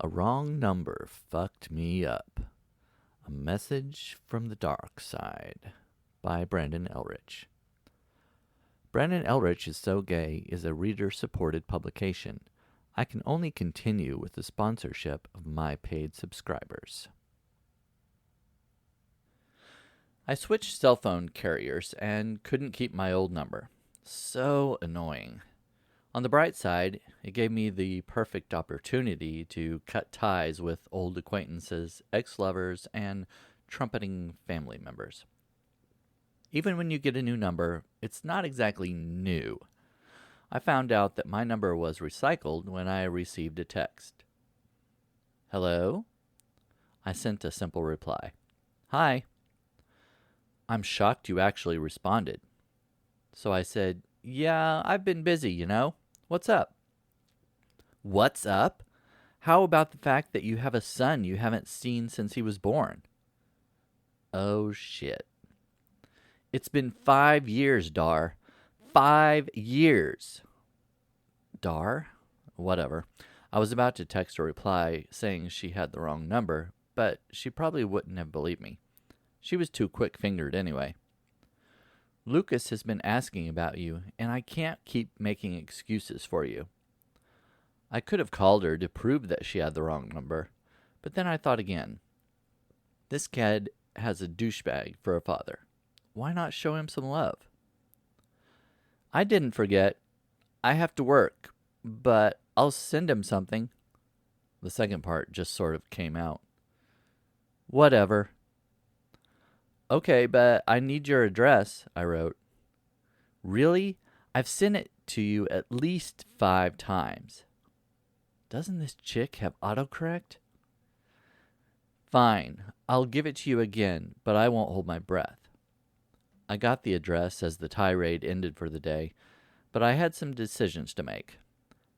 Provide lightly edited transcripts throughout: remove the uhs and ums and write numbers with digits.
A wrong number fucked me up. A message from the dark side by Brandon Elrich. Brandon Elrich is So Gay is a reader-supported publication. I can only continue with the sponsorship of my paid subscribers. I switched cell phone carriers and couldn't keep my old number. So annoying. On the bright side, it gave me the perfect opportunity to cut ties with old acquaintances, ex-lovers, and trumpeting family members. Even when you get a new number, it's not exactly new. I found out that my number was recycled when I received a text. Hello? I sent a simple reply. Hi. I'm shocked you actually responded. So I said, yeah, I've been busy, you know. What's up? What's up? How about the fact that you have a son you haven't seen since he was born? Oh, shit. It's been 5 years, Dar. 5 years. Dar? Whatever. I was about to text a reply saying she had the wrong number, but she probably wouldn't have believed me. She was too quick-fingered anyway. Lucas has been asking about you, and I can't keep making excuses for you. I could have called her to prove that she had the wrong number, but then I thought again. This kid has a douchebag for a father. Why not show him some love? I didn't forget. I have to work, but I'll send him something. The second part just sort of came out. Whatever. Okay, but I need your address, I wrote. Really? I've sent it to you at least 5 times. Doesn't this chick have autocorrect? Fine, I'll give it to you again, but I won't hold my breath. I got the address as the tirade ended for the day, but I had some decisions to make.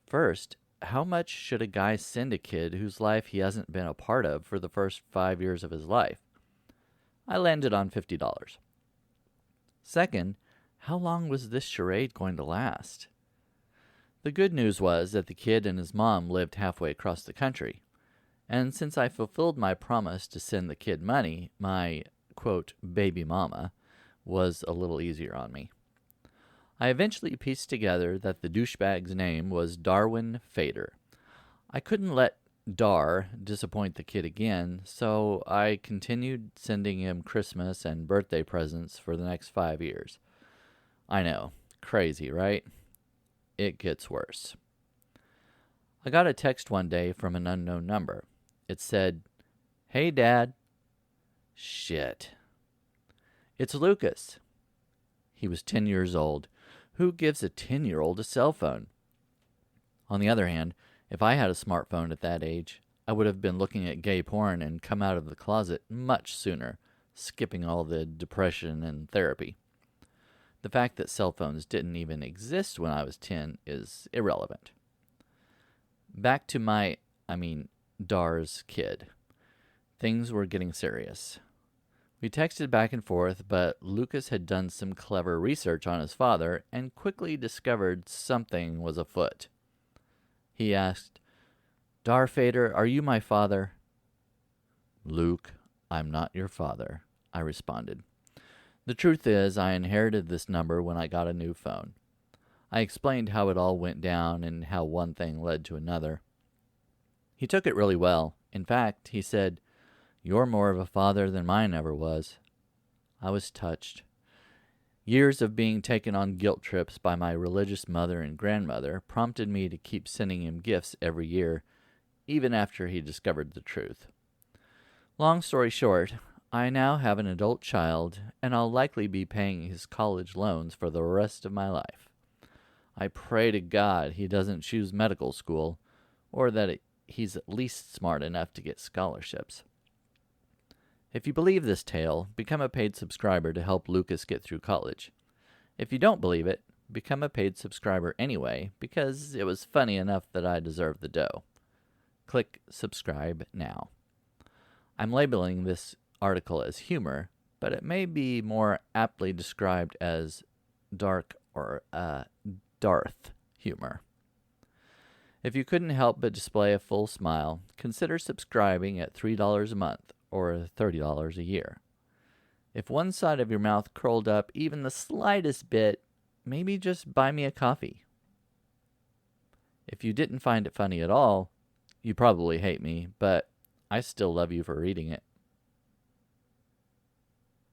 First, how much should a guy send a kid whose life he hasn't been a part of for the first 5 years of his life? I landed on $50. Second, how long was this charade going to last? The good news was that the kid and his mom lived halfway across the country, and since I fulfilled my promise to send the kid money, my, quote, baby mama, was a little easier on me. I eventually pieced together that the douchebag's name was Darwin Fader. I couldn't let Dar disappoint the kid again, so I continued sending him Christmas and birthday presents for the next 5 years. I know, crazy, right? It gets worse. I got a text one day from an unknown number. It said, "Hey, Dad." Shit. It's Lucas. He was 10 years old. Who gives a 10-year-old a cell phone? On the other hand, if I had a smartphone at that age, I would have been looking at gay porn and come out of the closet much sooner, skipping all the depression and therapy. The fact that cell phones didn't even exist when I was 10 is irrelevant. Back to Dar's kid. Things were getting serious. We texted back and forth, but Lucas had done some clever research on his father and quickly discovered something was afoot. He asked, "Dar Fader, are you my father?" "Luke, I'm not your father," I responded. The truth is, I inherited this number when I got a new phone. I explained how it all went down and how one thing led to another. He took it really well. In fact, he said, "You're more of a father than mine ever was." I was touched. Years of being taken on guilt trips by my religious mother and grandmother prompted me to keep sending him gifts every year, even after he discovered the truth. Long story short, I now have an adult child, and I'll likely be paying his college loans for the rest of my life. I pray to God he doesn't choose medical school, or that he's at least smart enough to get scholarships. If you believe this tale, become a paid subscriber to help Lucas get through college. If you don't believe it, become a paid subscriber anyway, because it was funny enough that I deserve the dough. Click subscribe now. I'm labeling this article as humor, but it may be more aptly described as dark or Darth humor. If you couldn't help but display a full smile, consider subscribing at $3 a month or $30 a year. If one side of your mouth curled up even the slightest bit, maybe just buy me a coffee. If you didn't find it funny at all, you probably hate me, but I still love you for reading it.